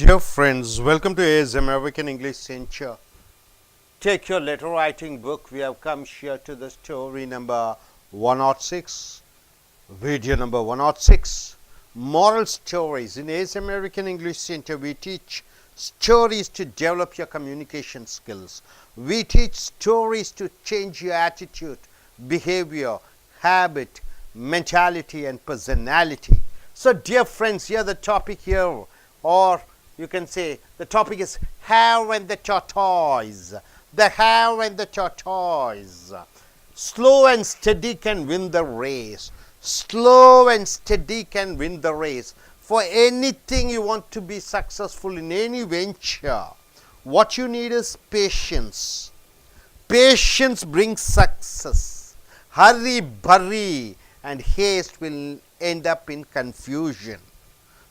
Dear friends, welcome to AS American English Center. Take your letter writing book. We have come here to the story number 106, video number 106. Moral stories. In AS American English Center, we teach stories to develop your communication skills. We teach stories to change your attitude, behavior, habit, mentality, and personality. So, dear friends, here the topic here, or you can say the topic is Hare and the Tortoise. The hare and the tortoise. Slow and steady can win the race. Slow and steady can win the race. For anything you want to be successful in any venture, what you need is patience. Patience brings success. Hurry, burry, and haste will end up in confusion.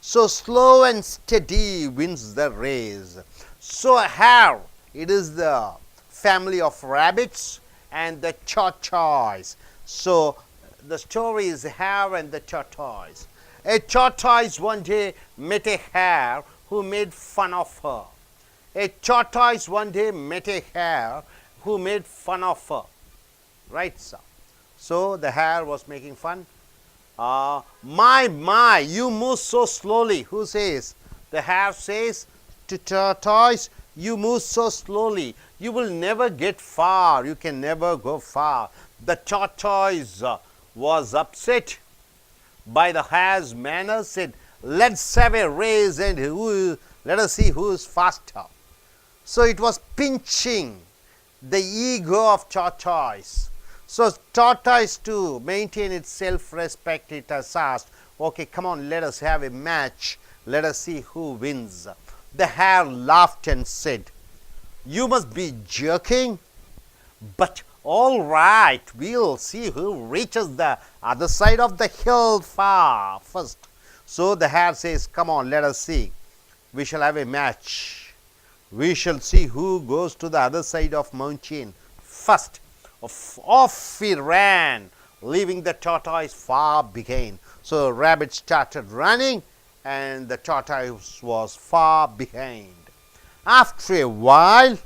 So, slow and steady wins the race. So, a hare, it is the family of rabbits, and the tortoise. So, the story is Hare and the Tortoise. A tortoise one day met a hare who made fun of her. A tortoise one day met a hare who made fun of her. Right, sir? So, the hare was making fun. My, you move so slowly. Who says? The hare says to tortoise, you move so slowly. You will never get far. You can never go far. The tortoise was upset by the hare's manner, said, let's have a race and let us see who is faster. So it was pinching the ego of tortoise. So, tortoise, to maintain its self-respect, it has asked, okay, come on, let us have a match. Let us see who wins. The hare laughed and said, you must be joking, but all right, we'll see who reaches the other side of the hill first. So, the hare says, come on, let us see. We shall have a match. We shall see who goes to the other side of mountain first. Off he ran, leaving the tortoise far behind. So, rabbit started running and the tortoise was far behind. After a while,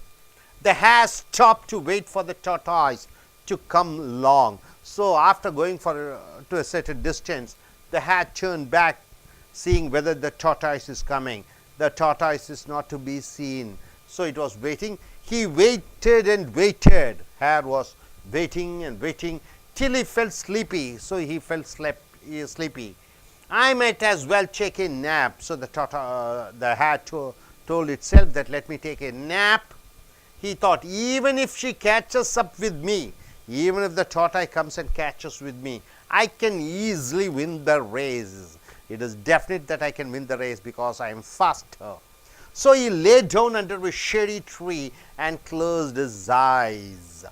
the hare stopped to wait for the tortoise to come along. So, after going to a certain distance, the hare turned back, seeing whether the tortoise is coming. The tortoise is not to be seen. So, it was waiting. He waited and waited. Hare was waiting and waiting till he felt sleepy. So, he felt sleepy. I might as well take a nap. So, the hare told itself that let me take a nap. He thought, even if she catches up with me, even if the tortoise comes and catches with me, I can easily win the race. It is definite that I can win the race because I am faster. So, he lay down under a shady tree and closed his eyes.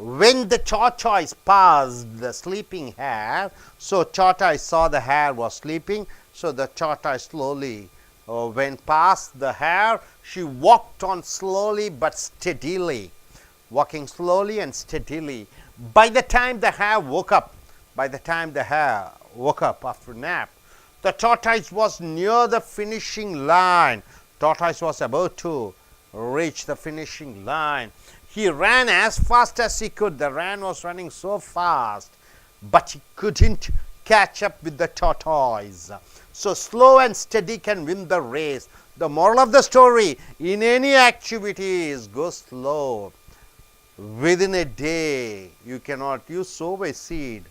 When the tortoise passed the sleeping hare, so tortoise saw the hare was sleeping, so the tortoise slowly went past the hare. She walked on slowly but steadily, walking slowly and steadily. By the time the hare woke up, after a nap, the tortoise was near the finishing line. Tortoise was about to reach the finishing line. He ran as fast as he could. The ram was running so fast, but he couldn't catch up with the tortoise. So, slow and steady can win the race. The moral of the story, in any activities, go slow. Within a day, you sow a seed.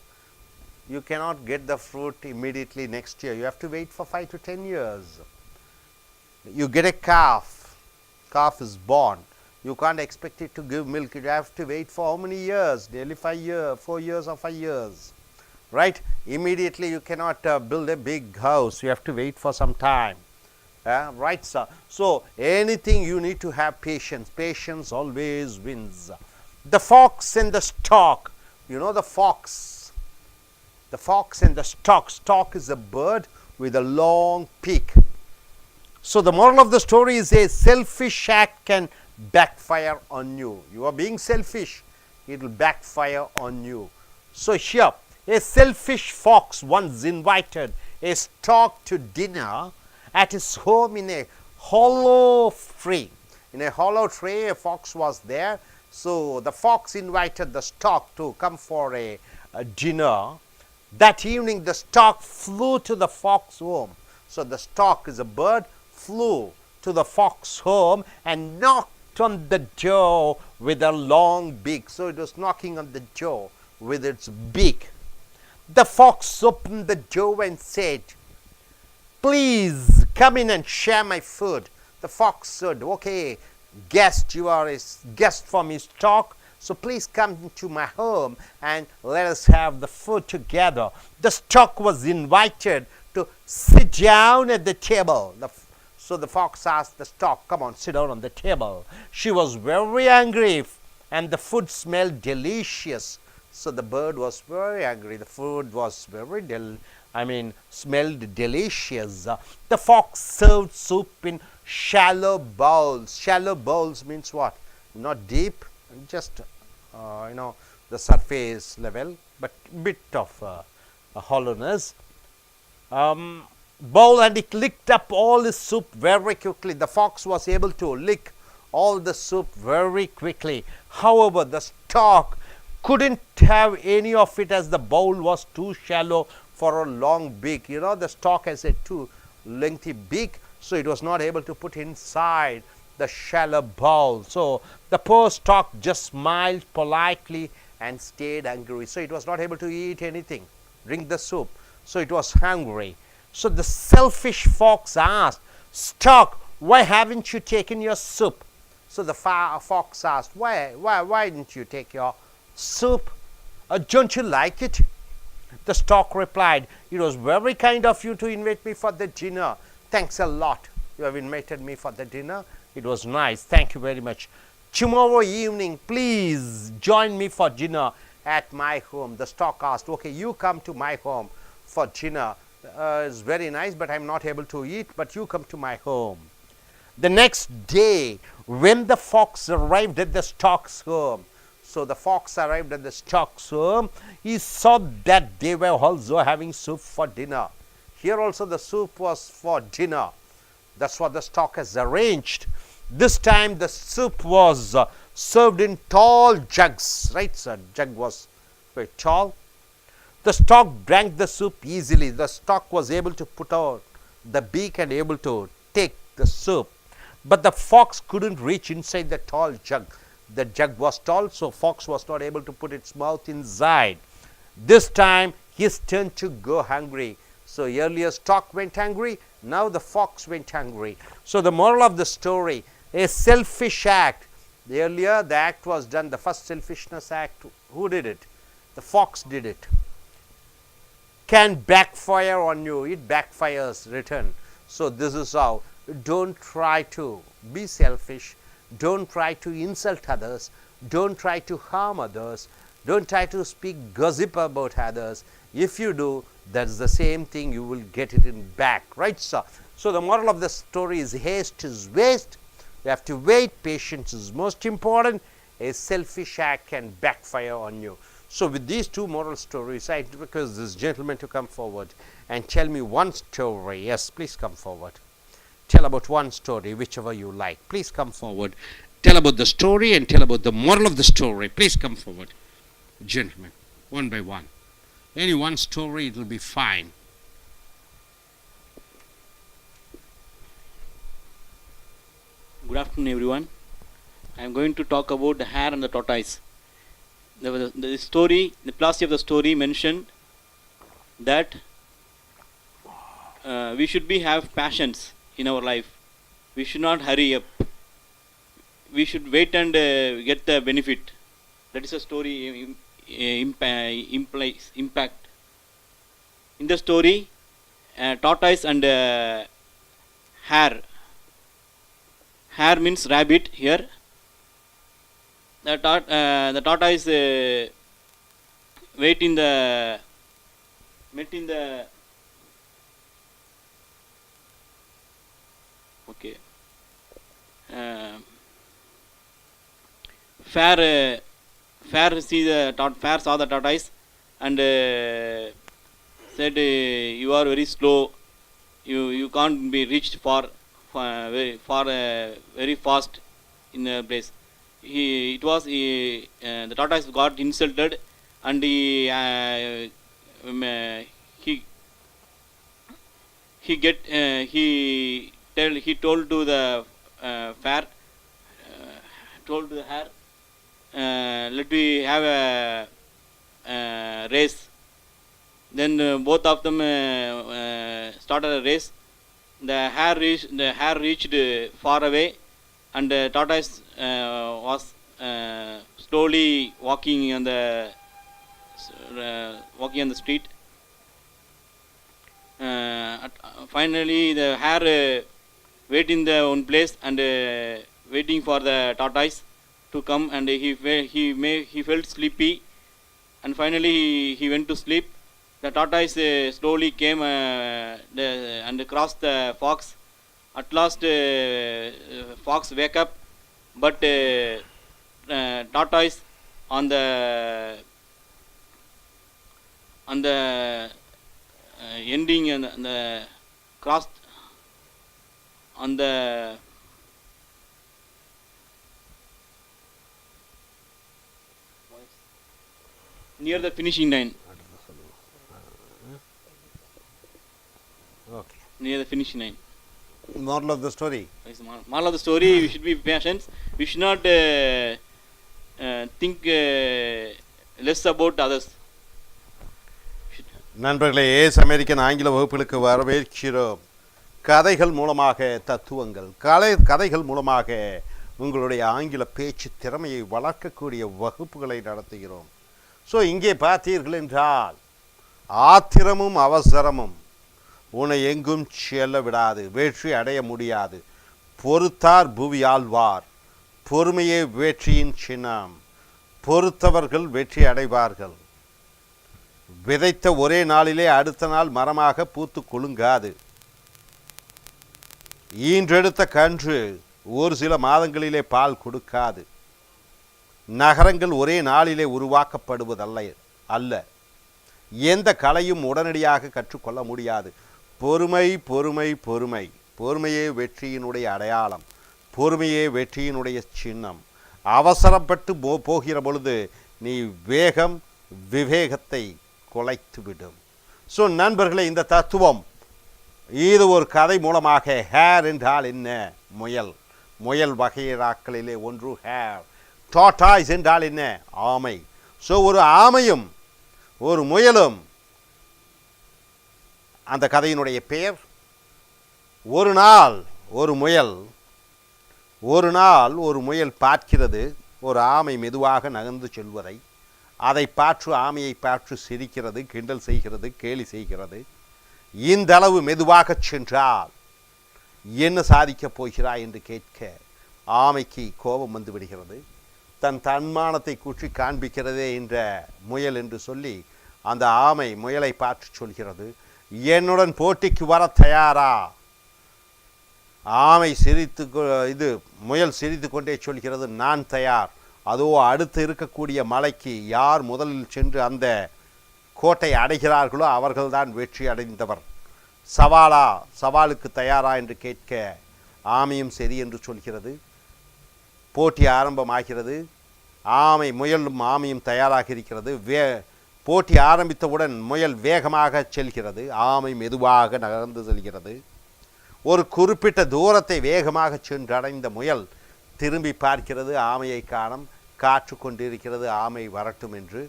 You cannot get the fruit immediately next year. You have to wait for 5 to 10 years. You get a calf. Calf is born. You can't expect it to give milk. You have to wait for how many years? Nearly 4 years or 5 years. Right? Immediately you cannot build a big house. You have to wait for some time. Right, sir? So, anything you need to have patience. Patience always wins. The fox and the stork. You know the fox. The fox and the stork. Stork is a bird with a long beak. So, the moral of the story is a selfish act can backfire on you. You are being selfish, it will backfire on you. So, here a selfish fox once invited a stork to dinner at his home in a hollow tree. In a hollow tree, a fox was there. So the fox invited the stork to come for a dinner. That evening, the stork flew to the fox home. So the stork is a bird, flew to the fox home and knocked on the door with a long beak. So it was knocking on the door with its beak. The fox opened the door and said, "Please come in and share my food." The fox said, "Okay, guest, you are a guest from his stork, so please come into my home and let us have the food together." The stork was invited to sit down at the table. So the fox asked the stork, "Come on, sit down on the table." She was very angry and the food smelled delicious. So the bird was very angry. The food was very smelled delicious. The fox served soup in shallow bowls. Shallow bowls means what? Not deep, just the surface level, but bit of a hollowness. Bowl, and it licked up all the soup very quickly. The fox was able to lick all the soup very quickly. However, the stork couldn't have any of it as the bowl was too shallow for a long beak. The stork has a too lengthy beak, so it was not able to put inside the shallow bowl. So the poor stork just smiled politely and stayed hungry. So it was not able to eat anything, drink the soup. So it was hungry. So the selfish fox asked, "Stork, why haven't you taken your soup?" So the fox asked, why didn't you take your soup? Don't you like it? The stork replied, "It was very kind of you to invite me for the dinner. Thanks a lot. You have invited me for the dinner. It was nice. Thank you very much. Tomorrow evening, please join me for dinner at my home." The stork asked, "Okay, you come to my home for dinner. It's very nice, but I'm not able to eat, but you come to my home." The next day, when the fox arrived at the stork's home, so the fox arrived at the stork's home, he saw that they were also having soup for dinner. Here also the soup was for dinner. That's what the stork has arranged. This time the soup was served in tall jugs, right sir? Jug was very tall. The stork drank the soup easily. The stork was able to put out the beak and able to take the soup. But the fox couldn't reach inside the tall jug. The jug was tall, so fox was not able to put its mouth inside. This time his turn to go hungry. So earlier stork went hungry, now the fox went hungry. So the moral of the story, a selfish act. Earlier the act was done, the first selfishness act, who did it? The fox did it. Can backfire on you. It backfires return. So this is how. Don't try to be selfish. Don't try to insult others. Don't try to harm others. Don't try to speak gossip about others. If you do, that's the same thing, you will get it in back. Right, sir? So the moral of the story is haste is waste. You have to wait. Patience is most important. A selfish act can backfire on you. So with these two moral stories, I request this gentleman to come forward and tell me one story. Yes, please come forward. Tell about one story, whichever you like. Please come forward. Tell about the story and tell about the moral of the story. Please come forward. Gentlemen, one by one. Any one story, it will be fine. Good afternoon, everyone. I am going to talk about the hare and the tortoise. The story, the philosophy of the story mentioned that we should have passions in our life. We should not hurry up. We should wait and get the benefit. That is a story implies impact. In the story, tortoise and hare. Hare means rabbit here. The tortoise met in the okay. Fair saw the tortoise and said, "You are very slow. You can't be reached far. very fast in a place. The tortoise got insulted, and he he told to the fair, told to the hare, let me have a race. Then both of them started a race. The hare reached far away, and the tortoise was slowly walking on the street. Finally, the hare wait in the one place and waiting for the tortoise to come, and he felt sleepy, and finally he went to sleep. The tortoise slowly came and crossed the fox. At last, fox wake up, but tortoise on the ending and the crossed on the near the finishing line. Okay. Near the finishing line. Moral of the story. Moral of the story: we should be patient. We should not think less about others. நண்பர்களே, ace American ஆங்கில வகுப்புகளுக்கு வரவேற்கிறோம். கதைகள் மூலமாக தத்துவங்கள், கதைகள் மூலமாக உங்களுடைய ஆங்கில பேச்சு திறமையை வளர்க்கக்கூடிய வகுப்புகளை நடத்துகிறோம். ஸோ இங்கே பார்த்தீர்கள் என்றால், ஆத்திரமும் அவசரமும் உன்னை எங்கும் செல்ல விடாது, வெற்றி அடைய முடியாது. பொறுத்தார் புவி ஆழ்வார், பொறுமையே வெற்றியின் சின்னம். பொறுத்தவர்கள் வெற்றி அடைவார்கள். விதைத்த ஒரே நாளிலே அடுத்த நாள் மரமாக பூத்து குலுங்காது. ஈன்றெடுத்த கன்று ஒரு சில மாதங்களிலே பால் கொடுக்காது. நகரங்கள் ஒரே நாளிலே உருவாக்கப்படுவதல்ல. எந்த கலையும் உடனடியாக கற்றுக்கொள்ள முடியாது. பொறுமை பொறுமை பொறுமை, பொறுமையே வெற்றியினுடைய அடையாளம், பொறுமையே வெற்றியினுடைய சின்னம். அவசரப்பட்டு போகிற பொழுது நீ வேகம் விவேகத்தை குலைத்துவிடும். ஸோ நண்பர்களே, இந்த தத்துவம் இது ஒரு கதை மூலமாக, ஹேர் என்றால் என்ன? முயல். முயல் வகைராக்களிலே ஒன்று ஹேர். டாட்டாய்ஸ் என்றால் என்ன? ஆமை. ஸோ ஒரு ஆமையும் ஒரு முயலும் அந்த கதையினுடைய பெயர். ஒரு நாள் ஒரு முயல் பார்க்கிறது ஒரு ஆமை மெதுவாக நகர்ந்து செல்வதை. அதை பார்த்து ஆமையை பார்த்து சிரிக்கிறது, கிண்டல் செய்கிறது, கேலி செய்கிறது. இந்த அளவு மெதுவாக சென்றால் என்ன சாதிக்கப் போகிறாய் என்று கேட்க ஆமைக்கு கோபம் வந்து விடுகிறது. தன் தன்மானத்தை குற்றி காண்பிக்கிறதே என்ற முயல் என்று சொல்லி அந்த ஆமை முயலை பார்த்து சொல்கிறது, என்னுடன் போட்டிக்கு வர தயாரா? ஆமை முயல் சிரித்து கொண்டே சொல்கிறது, நான் தயார். அதோ அடுத்து இருக்கக்கூடிய மலைக்கு யார் முதலில் சென்று அந்த கோட்டை அடைகிறார்களோ அவர்கள்தான் வெற்றி அடைந்தவர். சவாலுக்கு தயாரா என்று கேட்க ஆமையும் சரி என்று சொல்கிறது. போட்டி ஆரம்பமாகிறது. முயலும் ஆமையும் தயாராக இருக்கிறது. போட்டி ஆரம்பித்தவுடன் முயல் வேகமாக செல்கிறது, ஆமை மெதுவாக நகர்ந்து செல்கிறது. ஒரு குறிப்பிட்ட தூரத்தை வேகமாக சென்றடைந்த முயல் திரும்பி பார்க்கிறது, ஆமையை காணோம். காற்று கொண்டிருக்கிறது ஆமை வரட்டும் என்று.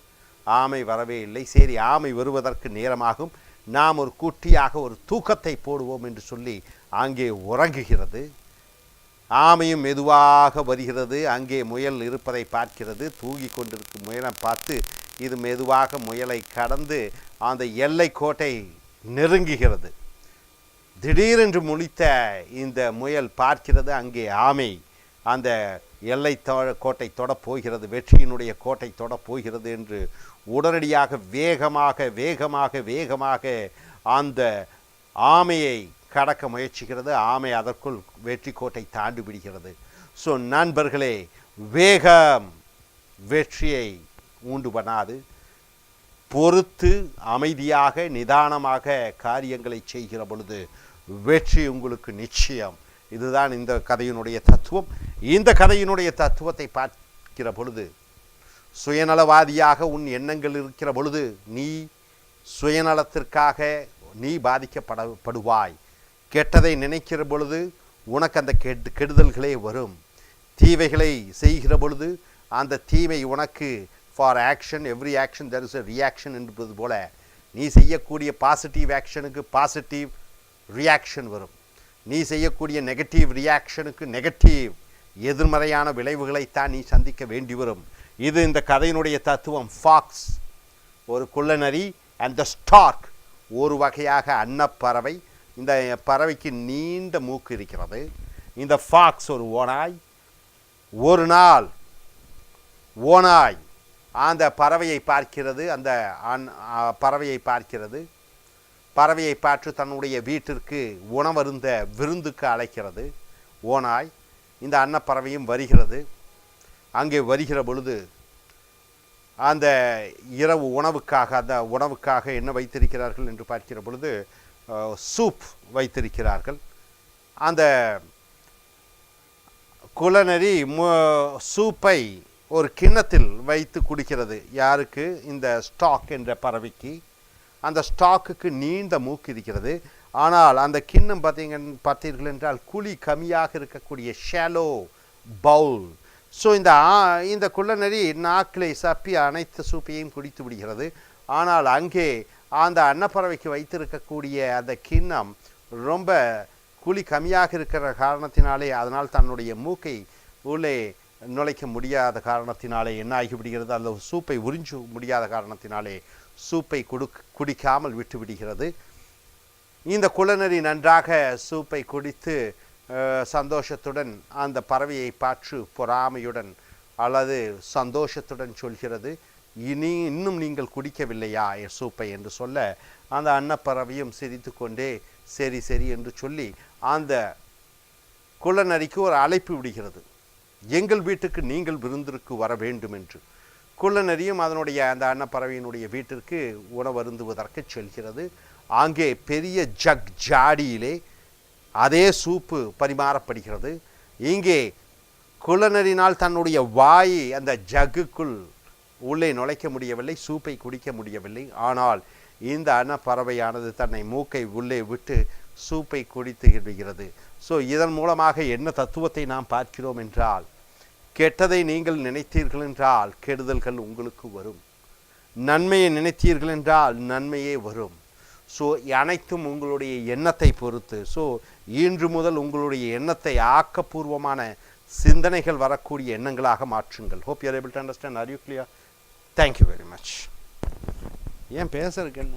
ஆமை வரவே இல்லை. சரி, ஆமை வருவதற்கு நேரமாகும், நாம் ஒரு குட்டியாக ஒரு தூக்கத்தை போடுவோம் என்று சொல்லி அங்கே உறங்குகிறது. ஆமையும் மெதுவாக வருகிறது. அங்கே முயல் இருப்பதை பார்க்கிறது. தூங்கி கொண்டிருக்கும் முயலை பார்த்து இது மெதுவாக முயலை கடந்து அந்த எல்லை கோட்டை நெருங்குகிறது. திடீரென்று முழித்த இந்த முயல் பார்க்கிறது, அங்கே ஆமை அந்த எல்லை கோட்டை தொடப் போகிறது, வெற்றியினுடைய கோட்டை தொடப் போகிறது என்று உடனடியாக வேகமாக அந்த ஆமையை கடக்க முயற்சிக்கிறது. ஆமை அதற்குள் வெற்றி கோட்டை தாண்டி விடுகிறது. ஸோ நண்பர்களே, வேகம் வெற்றியை உண்டு பண்ணாது. பொறுத்து அமைதியாக நிதானமாக காரியங்களை செய்கிற பொழுது வெற்றி உங்களுக்கு நிச்சயம். இதுதான் இந்த கதையினுடைய தத்துவம். இந்த கதையினுடைய தத்துவத்தை பார்க்கிற பொழுது, சுயநலவாதியாக உன் எண்ணங்கள் இருக்கிற பொழுது நீ சுயநலத்திற்காக நீ பாதிக்கப்படுவாய். கெட்டதை நினைக்கிற பொழுது உனக்கு அந்த கெடுதல்களே வரும். தீவைகளை செய்கிற பொழுது அந்த தீமை உனக்கு for action every action there is a reaction என்பது போல நீ செய்யக்கூடிய பாசிட்டிவ் ஆக்ஷனுக்கு பாசிட்டிவ் ரியாக்ஷன் வரும். நீ செய்யக்கூடிய நெகட்டிவ் ரியாக்ஷனுக்கு நெகட்டிவ் எதிர்மறையான விளைவுகளைத்தான் நீ சந்திக்க வேண்டி வரும். இது இந்த கதையினுடைய தத்துவம். ஃபாக்ஸ் ஒரு குள்ளநரி, அண்ட் த ஸ்டார்க் ஒரு வகையாக அன்னப்பறவை. இந்த பறவைக்கு நீண்ட மூக்கு இருக்கிறது. இந்த ஃபாக்ஸ் ஒரு ஓநாய். ஒரு நாள் ஓநாய் அந்த பறவையை பார்க்கிறது. அந்த பறவையை பார்க்கிறது. பறவையை பார்த்து தன்னுடைய வீட்டிற்கு உணவருந்த விருந்துக்கு அழைக்கிறது ஓநாய். இந்த அன்னப்பறவையும் வருகிறது. அங்கே வருகிற பொழுது அந்த இரவு உணவுக்காக என்ன வைத்திருக்கிறார்கள் என்று பார்க்கிற பொழுது சூப் வைத்திருக்கிறார்கள். அந்த குள்ளநரி சூப்பை ஒரு கிண்ணத்தில் வைத்து குடிக்கிறது. யாருக்கு? இந்த ஸ்டாக் என்ற பறவைக்கு. அந்த ஸ்டாக்குக்கு நீண்ட மூக்கு இருக்கிறது. ஆனால் அந்த கிண்ணம் பார்த்தீர்கள் என்றால் குழி கம்மியாக இருக்கக்கூடிய ஷாலோ பவுல். ஸோ இந்த குள்ளநரி நாக்கிலை சப்பி அனைத்து சூப்பையும் குடித்து விடுகிறது. ஆனால் அங்கே அந்த அன்னப்பறவைக்கு வைத்திருக்கக்கூடிய அந்த கிண்ணம் ரொம்ப குழி கம்மியாக இருக்கிற காரணத்தினாலே, அதனால் தன்னுடைய மூக்கை உள்ளே நுழைக்க முடியாத காரணத்தினாலே என்ன ஆகிவிடுகிறது, அந்த சூப்பை உறிஞ்சு முடியாத காரணத்தினாலே சூப்பை குடிக்காமல் விட்டு விடுகிறது. இந்த குள்ளநரி நன்றாக சூப்பை குடித்து சந்தோஷத்துடன் அந்த பறவையை பார்த்து பொறாமையுடன் அல்லது சந்தோஷத்துடன் சொல்கிறது, இன்னும் நீங்கள் குடிக்கவில்லையா சூப்பை என்று சொல்ல, அந்த அன்னப்பறவையும் சிரித்து கொண்டே சரி சரி என்று சொல்லி அந்த குள்ளநரிக்கு ஒரு அழைப்பு விடுகிறது, எங்கள் வீட்டுக்கு நீங்கள் விருந்திற்கு வர வேண்டும் என்று. குள்ளநரியும் அதனுடைய அந்த அன்னப்பறவையினுடைய வீட்டிற்கு உணவருந்துவதற்கு செல்கிறது. அங்கே பெரிய ஜாடியிலே அதே சூப்பு பரிமாறப்படுகிறது. இங்கே குள்ளநரினால் தன்னுடைய வாயை அந்த ஜக்குக்குள் உள்ளே நுழைக்க முடியவில்லை, சூப்பை குடிக்க முடியவில்லை. ஆனால் இந்த அன்னப்பறவையானது தன்னை மூக்கை உள்ளே விட்டு சூப்பை குடித்து விடுகிறது. ஸோ இதன் மூலமாக என்ன தத்துவத்தை நாம் பார்க்கிறோம் என்றால், கெட்டதை நீங்கள் நினைத்தீர்கள் என்றால் கெடுதல்கள் உங்களுக்கு வரும், நன்மையை நினைத்தீர்கள் என்றால் நன்மையே வரும். ஸோ அனைத்தும் உங்களுடைய எண்ணத்தை பொறுத்து. ஸோ இன்று முதல் உங்களுடைய எண்ணத்தை ஆக்கப்பூர்வமான சிந்தனைகள் வரக்கூடிய எண்ணங்களாக மாற்றுங்கள். Hope you are able to understand. Are you clear? Thank you very much. ஏன் பேசுறதுக்கு என்ன